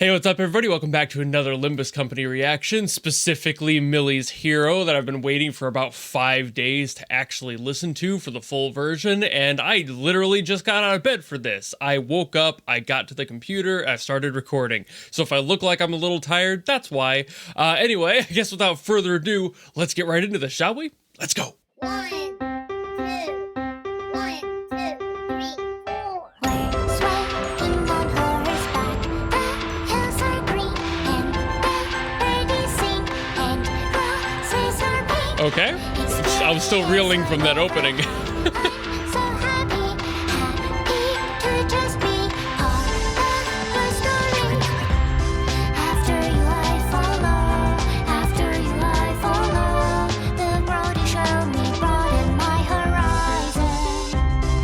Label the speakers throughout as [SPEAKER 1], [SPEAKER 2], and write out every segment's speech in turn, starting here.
[SPEAKER 1] Hey, what's up everybody? Welcome back to another Limbus Company reaction, specifically Mili's Hero that I've been waiting for about 5 days to actually listen to for the full version, and I literally just got out of bed for this. I woke up, I got to the computer, I started recording. So if I look like I'm a little tired, that's why. Anyway, I guess without further ado, let's get right into this, shall we? Let's go! Okay, I was still reeling from that opening.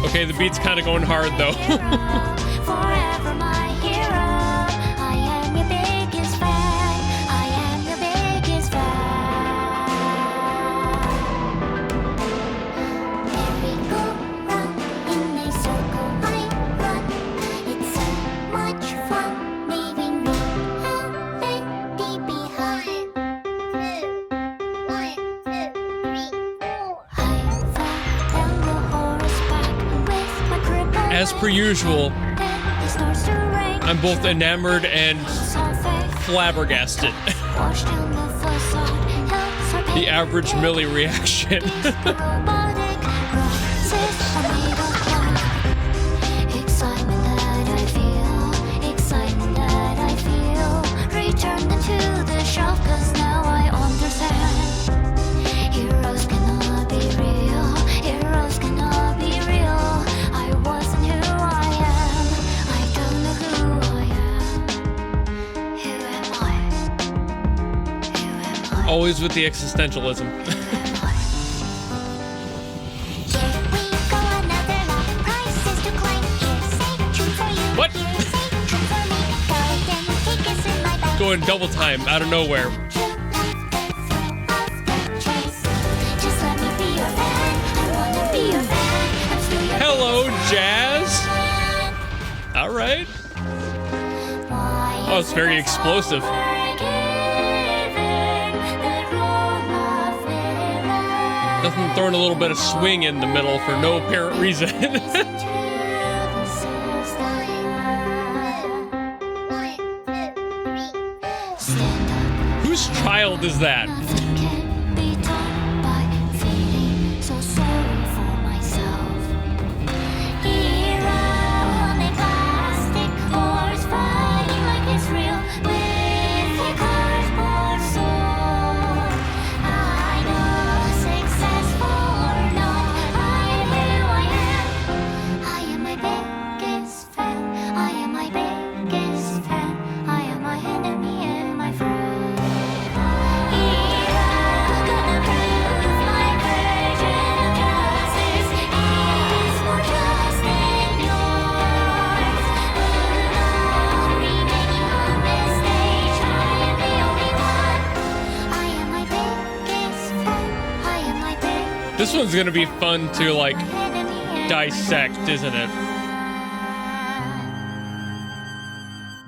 [SPEAKER 1] Okay, the beat's kind of going hard though. As per usual, I'm both enamored and flabbergasted. The average Mili reaction. Always with the existentialism. What? Going double time out of nowhere. Hello, Jazz. All right. Oh, it's very explosive. Nothing, throwing a little bit of swing in the middle for no apparent reason. Whose child is that? This one's gonna be fun to, like, dissect, isn't it?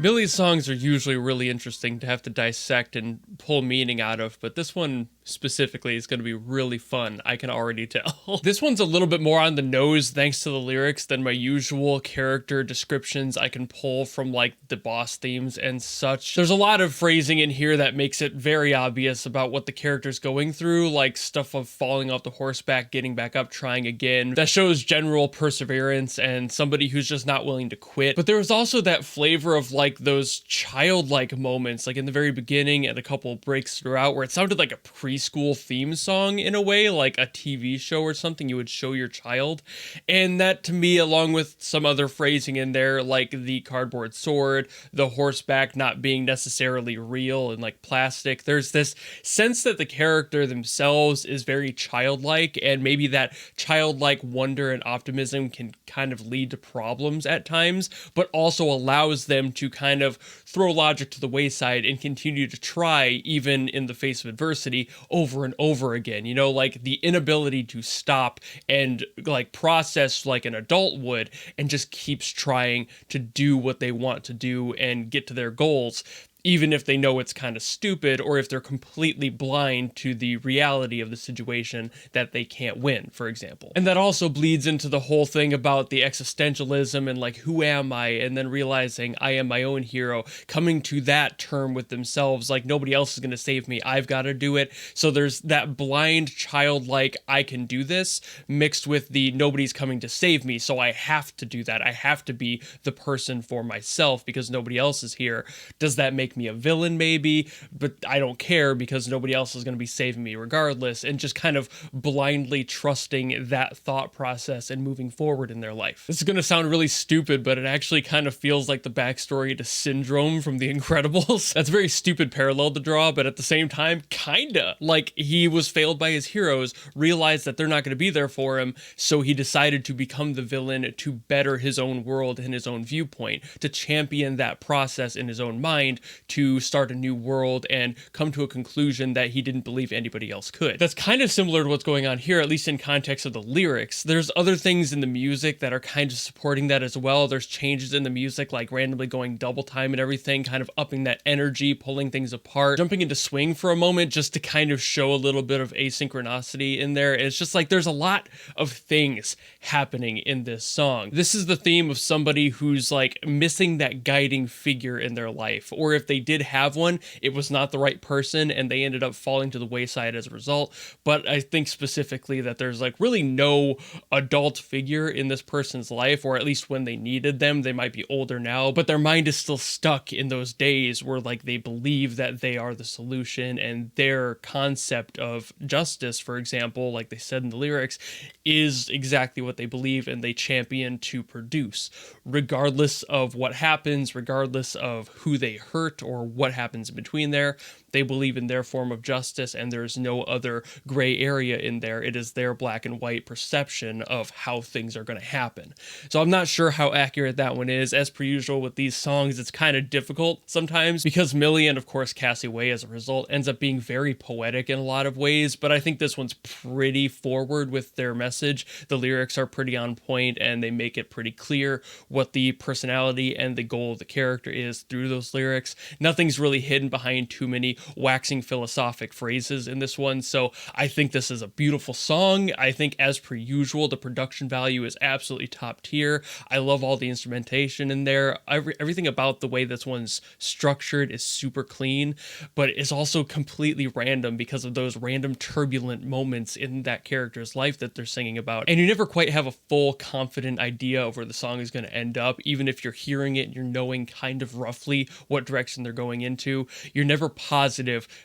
[SPEAKER 1] Mili's songs are usually really interesting to have to dissect and pull meaning out of, but this one specifically is going to be really fun. I can already tell. This one's a little bit more on the nose thanks to the lyrics than my usual character descriptions I can pull from like the boss themes and such. There's a lot of phrasing in here that makes it very obvious about what the character's going through, like stuff of falling off the horseback, getting back up, trying again. That shows general perseverance and somebody who's just not willing to quit. But there was also that flavor of like those childlike moments, like in the very beginning and a couple breaks throughout, where it sounded like a preschool theme song in a way, like a TV show or something you would show your child. And that to me, along with some other phrasing in there, like the cardboard sword, the horseback not being necessarily real and like plastic, there's this sense that the character themselves is very childlike, and maybe that childlike wonder and optimism can kind of lead to problems at times, but also allows them to kind of throw logic to the wayside and continue to try even in the face of adversity, over and over again, you know, like the inability to stop and like process like an adult would, and just keeps trying to do what they want to do and get to their goals, even if they know it's kind of stupid, or if they're completely blind to the reality of the situation that they can't win, for example. And that also bleeds into the whole thing about the existentialism and like, who am I? And then realizing I am my own hero, coming to that term with themselves, like nobody else is going to save me, I've got to do it. So there's that blind, childlike, I can do this, mixed with the nobody's coming to save me, so I have to do that. I have to be the person for myself because nobody else is here. Does that make me a villain? Maybe, but I don't care because nobody else is going to be saving me regardless, and just kind of blindly trusting that thought process and moving forward in their life. This is going to sound really stupid, but it actually kind of feels like the backstory to Syndrome from The Incredibles. That's a very stupid parallel to draw, but at the same time, kinda. Like, he was failed by his heroes, realized that they're not going to be there for him, so he decided to become the villain to better his own world and his own viewpoint, to champion that process in his own mind, to start a new world and come to a conclusion that he didn't believe anybody else could. That's kind of similar to what's going on here, at least in context of the lyrics. There's other things in the music that are kind of supporting that as well. There's changes in the music, like randomly going double time and everything, kind of upping that energy, pulling things apart, jumping into swing for a moment just to kind of show a little bit of asynchronicity in there. And it's just like there's a lot of things happening in this song. This is the theme of somebody who's like missing that guiding figure in their life, or if they did have one, it was not the right person and they ended up falling to the wayside as a result. But I think specifically that there's like really no adult figure in this person's life, or at least when they needed them. They might be older now, but their mind is still stuck in those days where like they believe that they are the solution, and their concept of justice, for example, like they said in the lyrics, is exactly what they believe and they champion to produce, regardless of what happens, regardless of who they hurt or what happens in between there. They believe in their form of justice, and there's no other gray area in there. It is their black and white perception of how things are going to happen. So I'm not sure how accurate that one is. As per usual with these songs, it's kind of difficult sometimes because Mili and of course Cassie Wei as a result ends up being very poetic in a lot of ways, but I think this one's pretty forward with their message. The lyrics are pretty on point and they make it pretty clear what the personality and the goal of the character is through those lyrics. Nothing's really hidden behind too many waxing philosophic phrases in this one, so I think this is a beautiful song. I think, as per usual, the production value is absolutely top tier. I love all the instrumentation in there. Everything about the way this one's structured is super clean, but it's also completely random because of those random turbulent moments in that character's life that they're singing about. And you never quite have a full confident idea of where the song is going to end up, even if you're hearing it and you're knowing kind of roughly what direction they're going into. You're never positive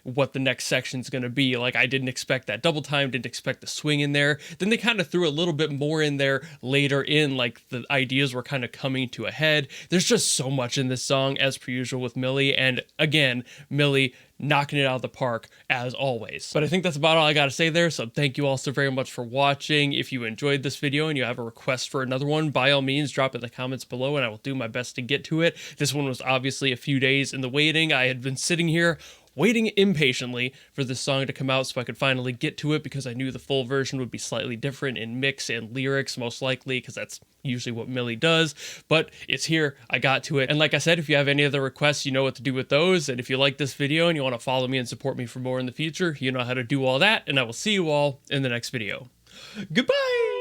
[SPEAKER 1] what the next section is going to be. Like, I didn't expect that double time, didn't expect the swing in there. Then they kind of threw a little bit more in there later in, like the ideas were kind of coming to a head. There's just so much in this song, as per usual with Mili, and again, Mili knocking it out of the park as always. But I think that's about all I gotta say there, so thank you all so very much for watching. If you enjoyed this video and you have a request for another one, by all means drop it in the comments below and I will do my best to get to it. This one was obviously a few days in the waiting. I had been sitting here waiting impatiently for this song to come out so I could finally get to it, because I knew the full version would be slightly different in mix and lyrics, most likely, because that's usually what Mili does. But it's here, I got to it. And like I said, if you have any other requests, you know what to do with those. And if you like this video and you want to follow me and support me for more in the future, you know how to do all that. And I will see you all in the next video. Goodbye!